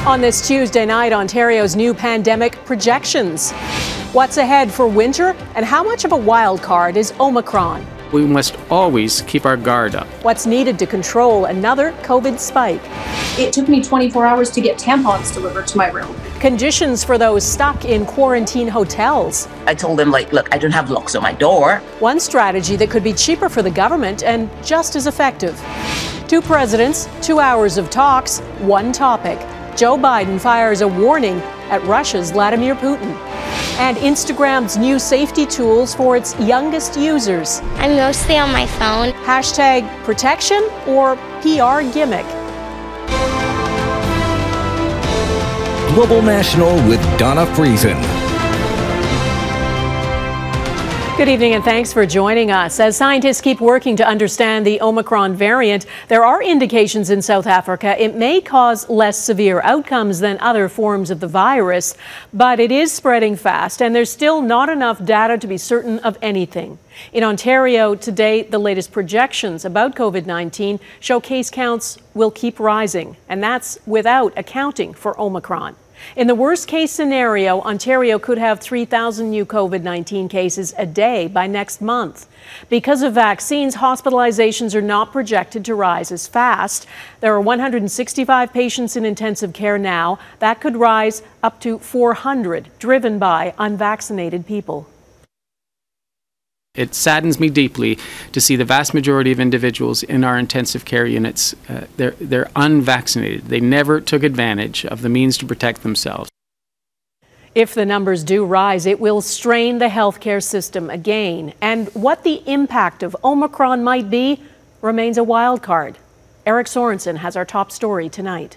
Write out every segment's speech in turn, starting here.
On this Tuesday night, Ontario's new pandemic projections. What's ahead for winter, and how much of a wild card is Omicron? We must always keep our guard up. What's needed to control another COVID spike? It took me 24 hours to get tampons delivered to my room. Conditions for those stuck in quarantine hotels. I told them, look, I don't have locks on my door. One strategy that could be cheaper for the government and just as effective. Two presidents, 2 hours of talks, one topic. Joe Biden fires a warning at Russia's Vladimir Putin. And Instagram's new safety tools for its youngest users. I'm mostly on my phone. Hashtag protection or PR gimmick. Global National with Donna Friesen. Good evening and thanks for joining us. As scientists keep working to understand the Omicron variant, there are indications in South Africa it may cause less severe outcomes than other forms of the virus, but it is spreading fast and there's still not enough data to be certain of anything. In Ontario today, the latest projections about COVID-19 show case counts will keep rising, and that's without accounting for Omicron. In the worst case scenario, Ontario could have 3,000 new COVID-19 cases a day by next month. Because of vaccines, hospitalizations are not projected to rise as fast. There are 165 patients in intensive care now. That could rise up to 400, driven by unvaccinated people. It saddens me deeply to see the vast majority of individuals in our intensive care units, they're unvaccinated. They never took advantage of the means to protect themselves. If the numbers do rise, it will strain the healthcare system again. And what the impact of Omicron might be remains a wild card. Eric Sorensen has our top story tonight.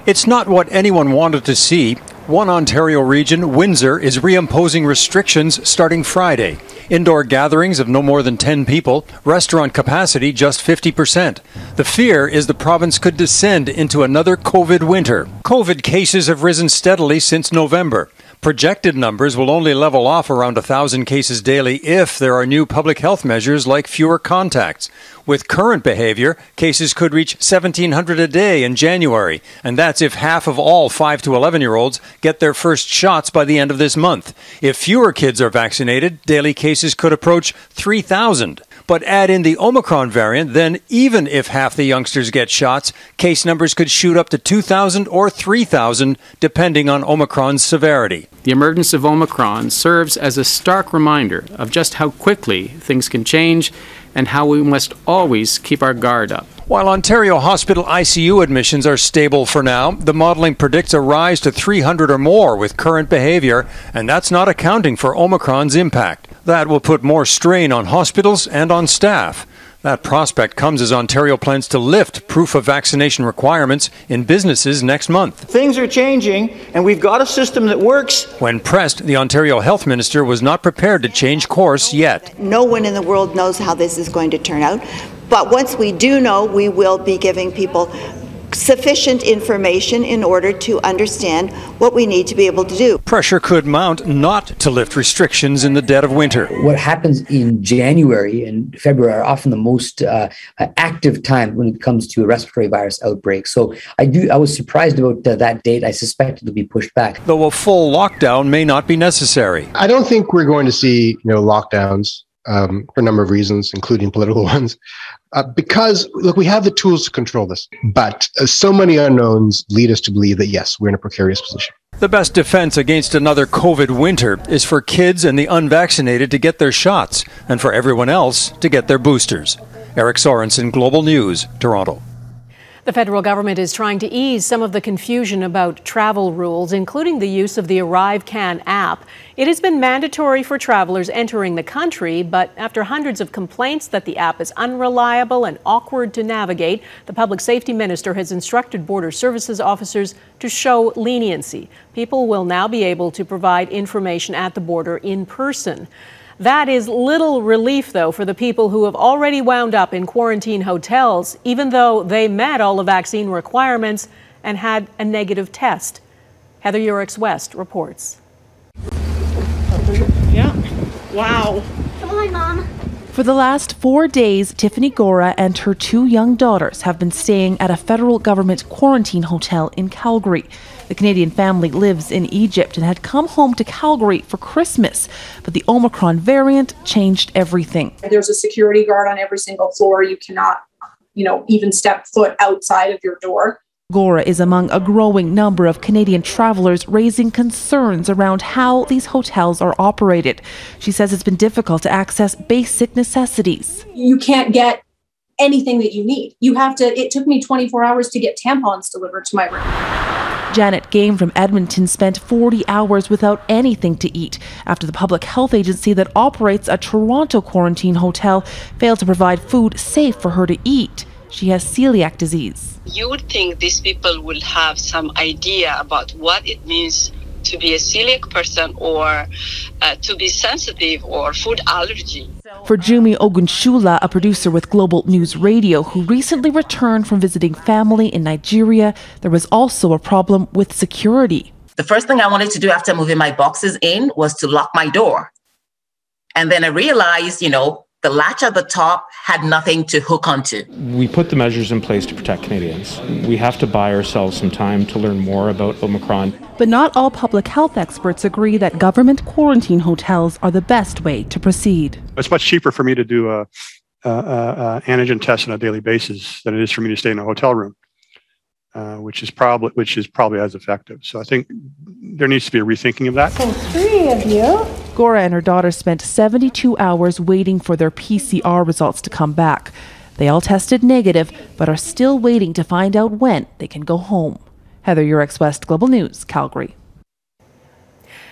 It's not what anyone wanted to see. One Ontario region, Windsor, is reimposing restrictions starting Friday. Indoor gatherings of no more than 10 people, restaurant capacity just 50%. The fear is the province could descend into another COVID winter. COVID cases have risen steadily since November. Projected numbers will only level off around 1,000 cases daily if there are new public health measures like fewer contacts. With current behavior, cases could reach 1,700 a day in January, and that's if half of all 5 to 11-year-olds get their first shots by the end of this month. If fewer kids are vaccinated, daily cases could approach 3,000. But add in the Omicron variant, then even if half the youngsters get shots, case numbers could shoot up to 2,000 or 3,000, depending on Omicron's severity. The emergence of Omicron serves as a stark reminder of just how quickly things can change and how we must always keep our guard up. While Ontario hospital ICU admissions are stable for now, the modelling predicts a rise to 300 or more with current behavior, and that's not accounting for Omicron's impact. That will put more strain on hospitals and on staff. That prospect comes as Ontario plans to lift proof of vaccination requirements in businesses next month. Things are changing, and we've got a system that works. When pressed, the Ontario Health Minister was not prepared to change course yet. No one in the world knows how this is going to turn out. But once we do know, we will be giving people sufficient information in order to understand what we need to be able to do. Pressure could mount not to lift restrictions in the dead of winter. What happens in January and February are often the most active time when it comes to a respiratory virus outbreak. So I was surprised about that date. I suspect it'll be pushed back. Though a full lockdown may not be necessary. I don't think we're going to see lockdowns for a number of reasons, including political ones. Because, look, we have the tools to control this, but so many unknowns lead us to believe that, yes, we're in a precarious position. The best defense against another COVID winter is for kids and the unvaccinated to get their shots, and for everyone else to get their boosters. Eric Sorensen, Global News, Toronto. The federal government is trying to ease some of the confusion about travel rules, including the use of the ArriveCAN app. It has been mandatory for travelers entering the country, but after hundreds of complaints that the app is unreliable and awkward to navigate, the public safety minister has instructed border services officers to show leniency. People will now be able to provide information at the border in person. That is little relief, though, for the people who have already wound up in quarantine hotels, even though they met all the vaccine requirements and had a negative test. Heather Yourex-West reports. Yeah. Wow. Come on, Mom. For the last 4 days, Tiffany Gora and her 2 young daughters have been staying at a federal government quarantine hotel in Calgary. The Canadian family lives in Egypt and had come home to Calgary for Christmas, but the Omicron variant changed everything. There's a security guard on every single floor. You cannot, even step foot outside of your door. Gora is among a growing number of Canadian travelers raising concerns around how these hotels are operated. She says it's been difficult to access basic necessities. You can't get anything that you need. It took me 24 hours to get tampons delivered to my room. Janet Game from Edmonton spent 40 hours without anything to eat after the public health agency that operates a Toronto quarantine hotel failed to provide food safe for her to eat. She has celiac disease. You would think these people will have some idea about what it means to be a celiac person or to be sensitive or food allergy. For Jumi Ogunshula, a producer with Global News Radio who recently returned from visiting family in Nigeria, there was also a problem with security. The first thing I wanted to do after moving my boxes in was to lock my door. And then I realized, the latch at the top had nothing to hook onto. We put the measures in place to protect Canadians. We have to buy ourselves some time to learn more about Omicron. But not all public health experts agree that government quarantine hotels are the best way to proceed. It's much cheaper for me to do a antigen test on a daily basis than it is for me to stay in a hotel room, which is probably as effective. So I think there needs to be a rethinking of that. So 3 of you. Gora and her daughter spent 72 hours waiting for their PCR results to come back. They all tested negative, but are still waiting to find out when they can go home. Heather, Yourex-West, Global News, Calgary.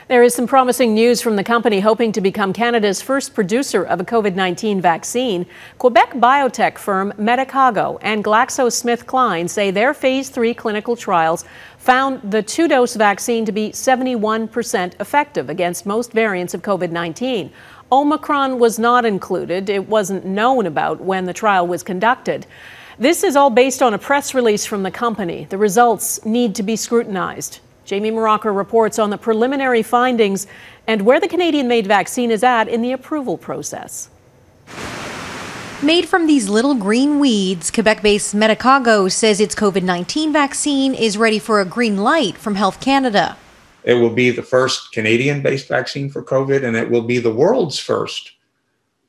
There is some promising news from the company hoping to become Canada's first producer of a COVID-19 vaccine. Quebec biotech firm Medicago and GlaxoSmithKline say their phase 3 clinical trials found the 2-dose vaccine to be 71% effective against most variants of COVID-19. Omicron was not included. It wasn't known about when the trial was conducted. This is all based on a press release from the company. The results need to be scrutinized. Jamie Mauracher reports on the preliminary findings and where the Canadian-made vaccine is at in the approval process. Made from these little green weeds, Quebec-based Medicago says its COVID-19 vaccine is ready for a green light from Health Canada. It will be the first Canadian-based vaccine for COVID, and it will be the world's first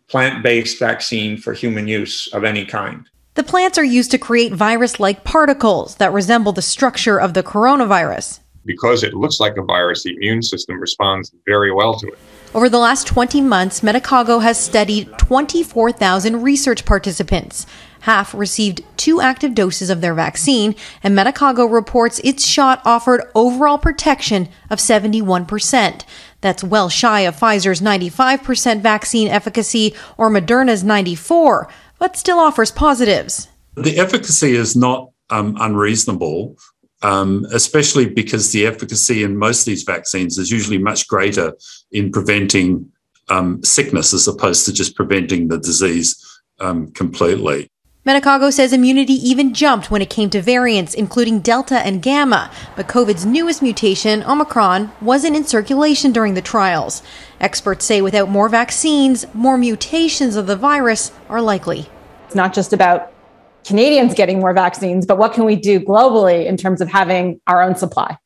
plant-based vaccine for human use of any kind. The plants are used to create virus-like particles that resemble the structure of the coronavirus. Because it looks like a virus, the immune system responds very well to it. Over the last 20 months, Medicago has studied 24,000 research participants. Half received 2 active doses of their vaccine, and Medicago reports its shot offered overall protection of 71%. That's well shy of Pfizer's 95% vaccine efficacy or Moderna's 94%, but still offers positives. The efficacy is not unreasonable. Especially because the efficacy in most of these vaccines is usually much greater in preventing sickness as opposed to just preventing the disease completely. Medicago says immunity even jumped when it came to variants, including Delta and Gamma, but COVID's newest mutation, Omicron, wasn't in circulation during the trials. Experts say without more vaccines, more mutations of the virus are likely. It's not just about Canadians getting more vaccines, but what can we do globally in terms of having our own supply?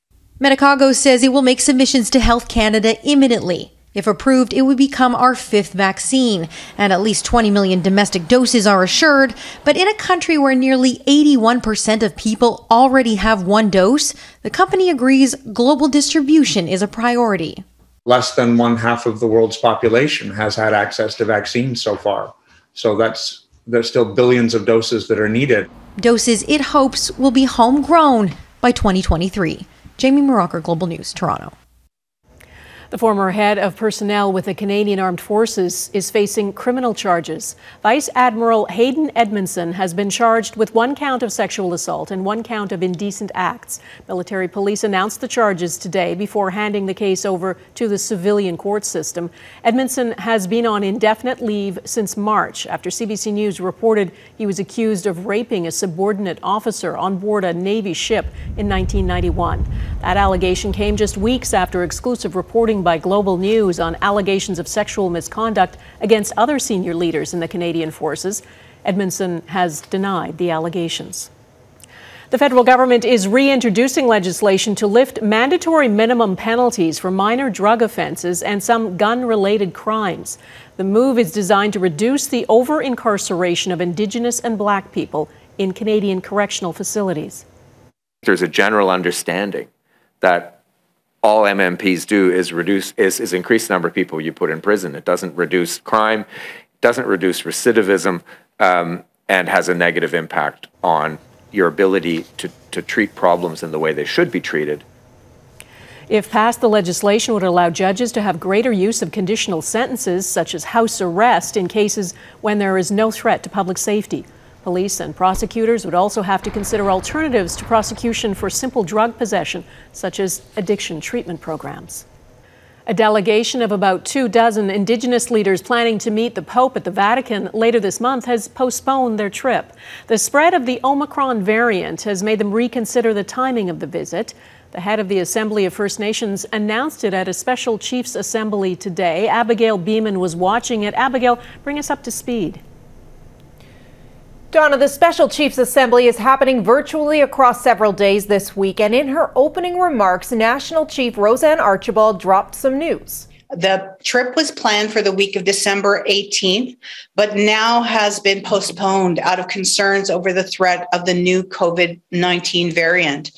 Medicago says it will make submissions to Health Canada imminently. If approved, it would become our 5th vaccine, and at least 20 million domestic doses are assured. But in a country where nearly 81% of people already have 1 dose, the company agrees global distribution is a priority. Less than 1/2 of the world's population has had access to vaccines so far. So there's still billions of doses that are needed. Doses it hopes will be homegrown by 2023. Jamie Mauracher, Global News, Toronto. The former head of personnel with the Canadian Armed Forces is facing criminal charges. Vice Admiral Hayden Edmondson has been charged with 1 count of sexual assault and 1 count of indecent acts. Military police announced the charges today before handing the case over to the civilian court system. Edmondson has been on indefinite leave since March after CBC News reported he was accused of raping a subordinate officer on board a Navy ship in 1991. That allegation came just weeks after exclusive reporting consumed by Global News on allegations of sexual misconduct against other senior leaders in the Canadian Forces. Edmondson has denied the allegations. The federal government is reintroducing legislation to lift mandatory minimum penalties for minor drug offences and some gun-related crimes. The move is designed to reduce the over-incarceration of Indigenous and Black people in Canadian correctional facilities. There's a general understanding that all MMPs do is increase the number of people you put in prison. It doesn't reduce crime, doesn't reduce recidivism, and has a negative impact on your ability to treat problems in the way they should be treated. If passed, the legislation would allow judges to have greater use of conditional sentences, such as house arrest, in cases when there is no threat to public safety. Police and prosecutors would also have to consider alternatives to prosecution for simple drug possession, such as addiction treatment programs. A delegation of about 24 Indigenous leaders planning to meet the Pope at the Vatican later this month has postponed their trip. The spread of the Omicron variant has made them reconsider the timing of the visit. The head of the Assembly of First Nations announced it at a special Chiefs Assembly today. Abigail Beeman was watching it. Abigail, bring us up to speed. Donna, the Special Chiefs Assembly is happening virtually across several days this week, and in her opening remarks, National Chief Roseanne Archibald dropped some news. The trip was planned for the week of December 18th, but now has been postponed out of concerns over the threat of the new COVID-19 variant.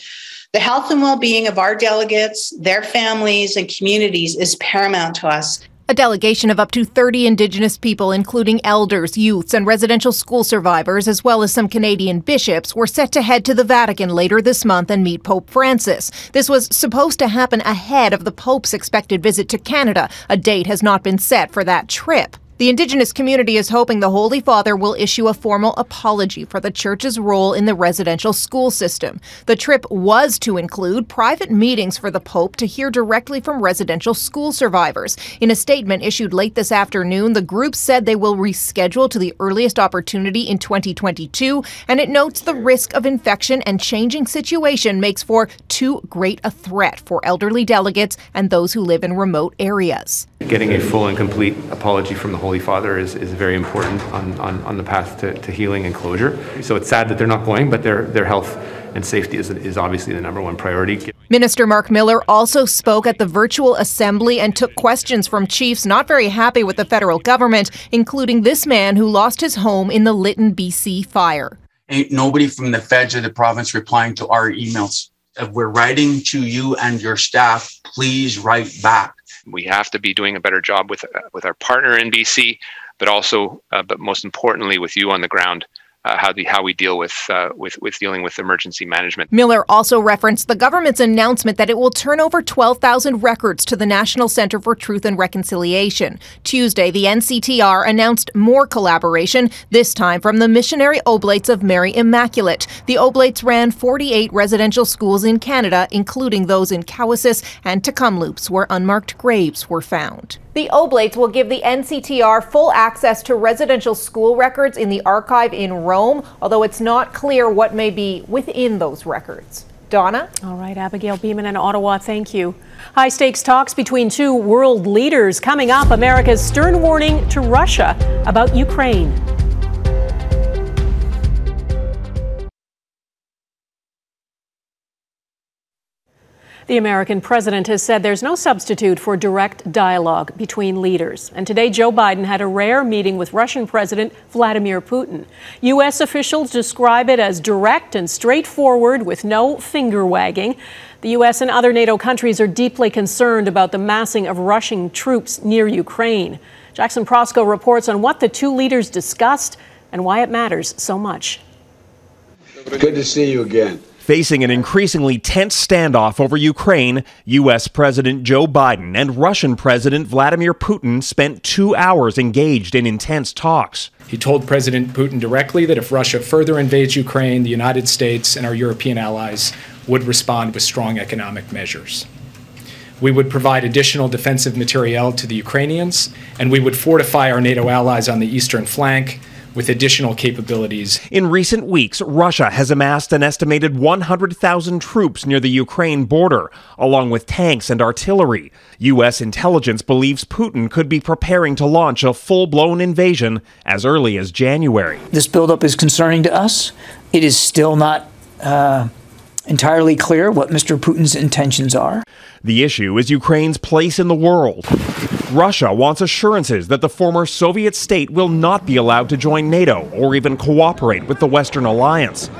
The health and well-being of our delegates, their families, and communities is paramount to us. A delegation of up to 30 Indigenous people, including elders, youths, and residential school survivors, as well as some Canadian bishops, were set to head to the Vatican later this month and meet Pope Francis. This was supposed to happen ahead of the Pope's expected visit to Canada. A date has not been set for that trip. The Indigenous community is hoping the Holy Father will issue a formal apology for the Church's role in the residential school system. The trip was to include private meetings for the Pope to hear directly from residential school survivors. In a statement issued late this afternoon, the group said they will reschedule to the earliest opportunity in 2022, and it notes the risk of infection and changing situation makes for too great a threat for elderly delegates and those who live in remote areas. Getting a full and complete apology from the Holy Father is very important on the path to healing and closure. So it's sad that they're not going, but their health and safety is obviously the number one priority. Minister Mark Miller also spoke at the virtual assembly and took questions from chiefs not very happy with the federal government, including this man who lost his home in the Lytton, BC fire. Ain't nobody from the feds or the province replying to our emails. If we're writing to you and your staff, please write back. We have to be doing a better job with our partner in BC, but also, but most importantly, with you on the ground, how we deal with dealing with emergency management. Miller also referenced the government's announcement that it will turn over 12,000 records to the National Centre for Truth and Reconciliation. Tuesday, the NCTR announced more collaboration, this time from the Missionary Oblates of Mary Immaculate. The Oblates ran 48 residential schools in Canada, including those in Cowessess and Tecumloops, where unmarked graves were found. The Oblates will give the NCTR full access to residential school records in the archive in Rome, although it's not clear what may be within those records. Donna? All right, Abigail Beeman in Ottawa, thank you. High-stakes talks between two world leaders coming up. America's stern warning to Russia about Ukraine. The American president has said there's no substitute for direct dialogue between leaders. And today, Joe Biden had a rare meeting with Russian President Vladimir Putin. U.S. officials describe it as direct and straightforward with no finger-wagging. The U.S. and other NATO countries are deeply concerned about the massing of Russian troops near Ukraine. Jackson Prosco reports on what the two leaders discussed and why it matters so much. Good to see you again. Facing an increasingly tense standoff over Ukraine, U.S. President Joe Biden and Russian President Vladimir Putin spent 2 hours engaged in intense talks. He told President Putin directly that if Russia further invades Ukraine, the United States and our European allies would respond with strong economic measures. We would provide additional defensive materiel to the Ukrainians, and we would fortify our NATO allies on the eastern flank with additional capabilities. In recent weeks, Russia has amassed an estimated 100,000 troops near the Ukraine border, along with tanks and artillery. U.S. intelligence believes Putin could be preparing to launch a full-blown invasion as early as January. This buildup is concerning to us. It is still not entirely clear what Mr. Putin's intentions are. The issue is Ukraine's place in the world. Russia wants assurances that the former Soviet state will not be allowed to join NATO or even cooperate with the Western alliance.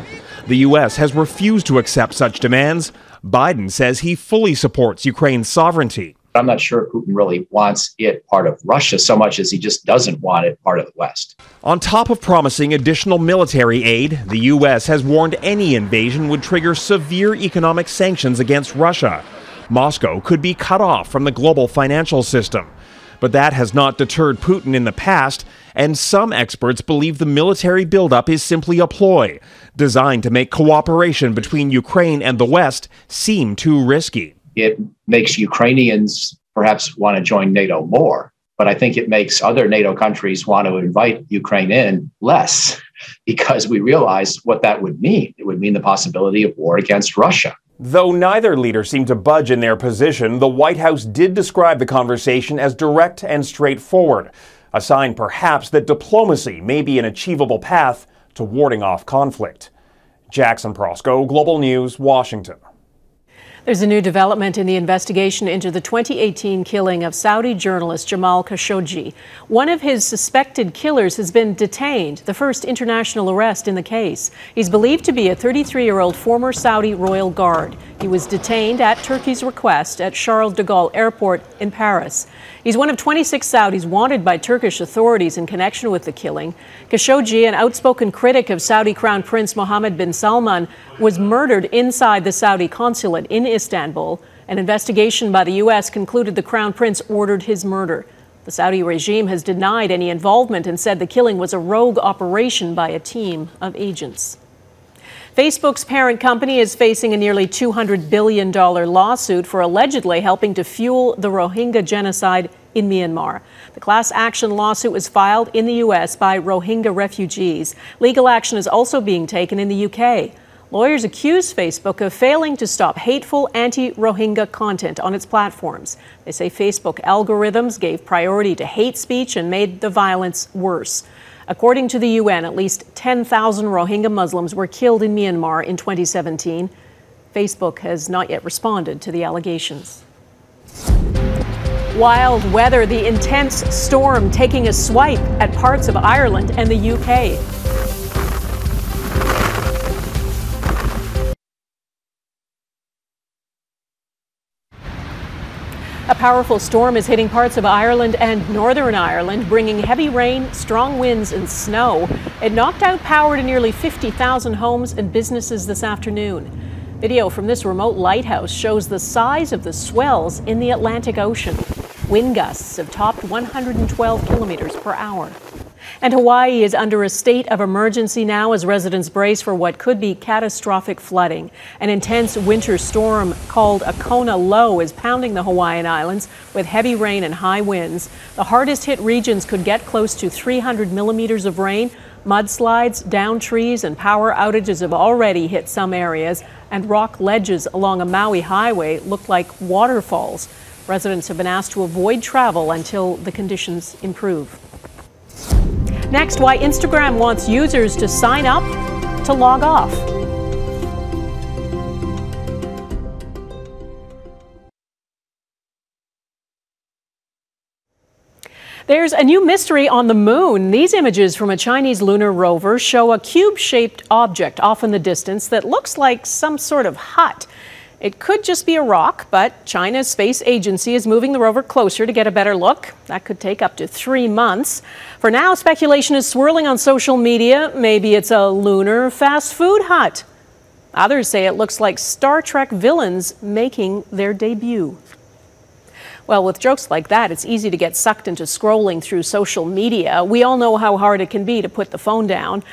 The U.S. has refused to accept such demands. Biden says he fully supports Ukraine's sovereignty. I'm not sure Putin really wants it part of Russia so much as he just doesn't want it part of the West. On top of promising additional military aid, the U.S. has warned any invasion would trigger severe economic sanctions against Russia. Moscow could be cut off from the global financial system. But that has not deterred Putin in the past, and some experts believe the military buildup is simply a ploy, designed to make cooperation between Ukraine and the West seem too risky. It makes Ukrainians perhaps want to join NATO more, but I think it makes other NATO countries want to invite Ukraine in less, because we realize what that would mean. It would mean the possibility of war against Russia. Though neither leader seemed to budge in their position, the White House did describe the conversation as direct and straightforward, a sign perhaps that diplomacy may be an achievable path to warding off conflict. Jackson Prosco, Global News, Washington. There's a new development in the investigation into the 2018 killing of Saudi journalist Jamal Khashoggi. One of his suspected killers has been detained, the first international arrest in the case. He's believed to be a 33-year-old former Saudi royal guard. He was detained at Turkey's request at Charles de Gaulle Airport in Paris. He's one of 26 Saudis wanted by Turkish authorities in connection with the killing. Khashoggi, an outspoken critic of Saudi Crown Prince Mohammed bin Salman, was murdered inside the Saudi consulate in Istanbul. An investigation by the U.S. concluded the Crown Prince ordered his murder. The Saudi regime has denied any involvement and said the killing was a rogue operation by a team of agents. Facebook's parent company is facing a nearly $200 billion lawsuit for allegedly helping to fuel the Rohingya genocide in Myanmar. The class action lawsuit was filed in the U.S. by Rohingya refugees. Legal action is also being taken in the U.K. Lawyers accuse Facebook of failing to stop hateful anti-Rohingya content on its platforms. They say Facebook algorithms gave priority to hate speech and made the violence worse. According to the UN, at least 10,000 Rohingya Muslims were killed in Myanmar in 2017. Facebook has not yet responded to the allegations. Wild weather, the intense storm taking a swipe at parts of Ireland and the UK. A powerful storm is hitting parts of Ireland and Northern Ireland, bringing heavy rain, strong winds and snow. It knocked out power to nearly 50,000 homes and businesses this afternoon. Video from this remote lighthouse shows the size of the swells in the Atlantic Ocean. Wind gusts have topped 112 kilometers per hour. And Hawaii is under a state of emergency now as residents brace for what could be catastrophic flooding. An intense winter storm called a Kona Low is pounding the Hawaiian Islands with heavy rain and high winds. The hardest hit regions could get close to 300 millimeters of rain. Mudslides, downed trees, and power outages have already hit some areas, and rock ledges along a Maui highway look like waterfalls. Residents have been asked to avoid travel until the conditions improve. Next, why Instagram wants users to sign up to log off. There's a new mystery on the moon. These images from a Chinese lunar rover show a cube-shaped object off in the distance that looks like some sort of hut. It could just be a rock, but China's space agency is moving the rover closer to get a better look. That could take up to 3 months. For now, speculation is swirling on social media. Maybe it's a lunar fast food hut. Others say it looks like Star Trek villains making their debut. Well, with jokes like that, it's easy to get sucked into scrolling through social media. We all know how hard it can be to put the phone down.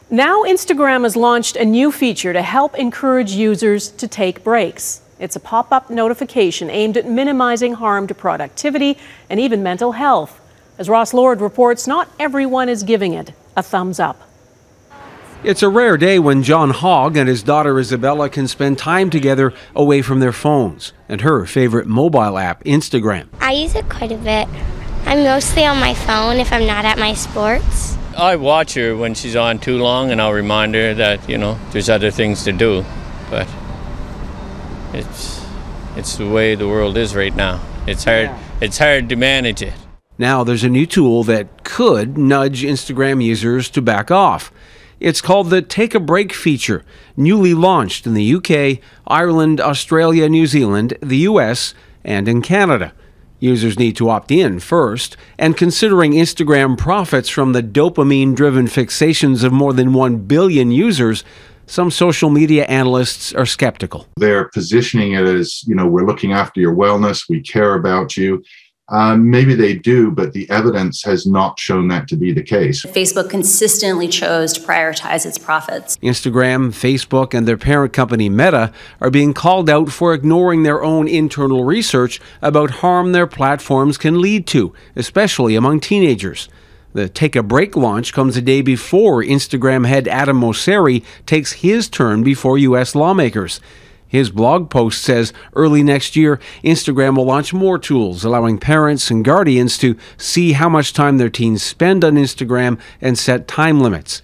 Now Instagram has launched a new feature to help encourage users to take breaks. It's a pop-up notification aimed at minimizing harm to productivity and even mental health. As Ross Lord reports, not everyone is giving it a thumbs up. It's a rare day when John Hogg and his daughter Isabella can spend time together away from their phones and her favorite mobile app, Instagram. I use it quite a bit. I'm mostly on my phone if I'm not at my sports. I watch her when she's on too long, and I'll remind her that, you know, there's other things to do. But it's the way the world is right now. It's hard to manage it. Now there's a new tool that could nudge Instagram users to back off. It's called the Take a Break feature, newly launched in the UK, Ireland, Australia, New Zealand, the US, and in Canada. Users need to opt in first, and considering Instagram profits from the dopamine-driven fixations of more than 1 billion users, some social media analysts are skeptical. They're positioning it as, you know, we're looking after your wellness, we care about you. Maybe they do, but the evidence has not shown that to be the case. Facebook consistently chose to prioritize its profits. Instagram, Facebook, and their parent company Meta are being called out for ignoring their own internal research about harm their platforms can lead to, especially among teenagers. The Take a Break launch comes a day before Instagram head Adam Mosseri takes his turn before U.S. lawmakers. His blog post says early next year, Instagram will launch more tools, allowing parents and guardians to see how much time their teens spend on Instagram and set time limits.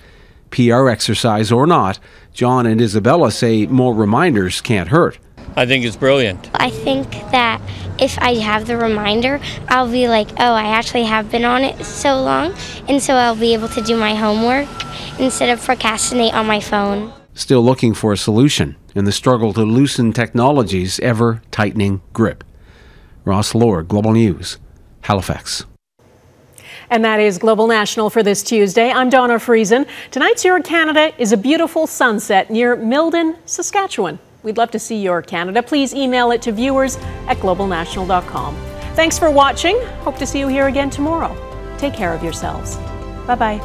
PR exercise or not, John and Isabella say more reminders can't hurt. I think it's brilliant. I think that if I have the reminder, I'll be like, oh, I actually have been on it so long, and so I'll be able to do my homework instead of procrastinate on my phone. Still looking for a solution in the struggle to loosen technology's ever-tightening grip. Ross Lord, Global News, Halifax. And that is Global National for this Tuesday. I'm Donna Friesen. Tonight's Your Canada is a beautiful sunset near Milden, Saskatchewan. We'd love to see your Canada. Please email it to viewers@globalnational.com. Thanks for watching. Hope to see you here again tomorrow. Take care of yourselves. Bye-bye.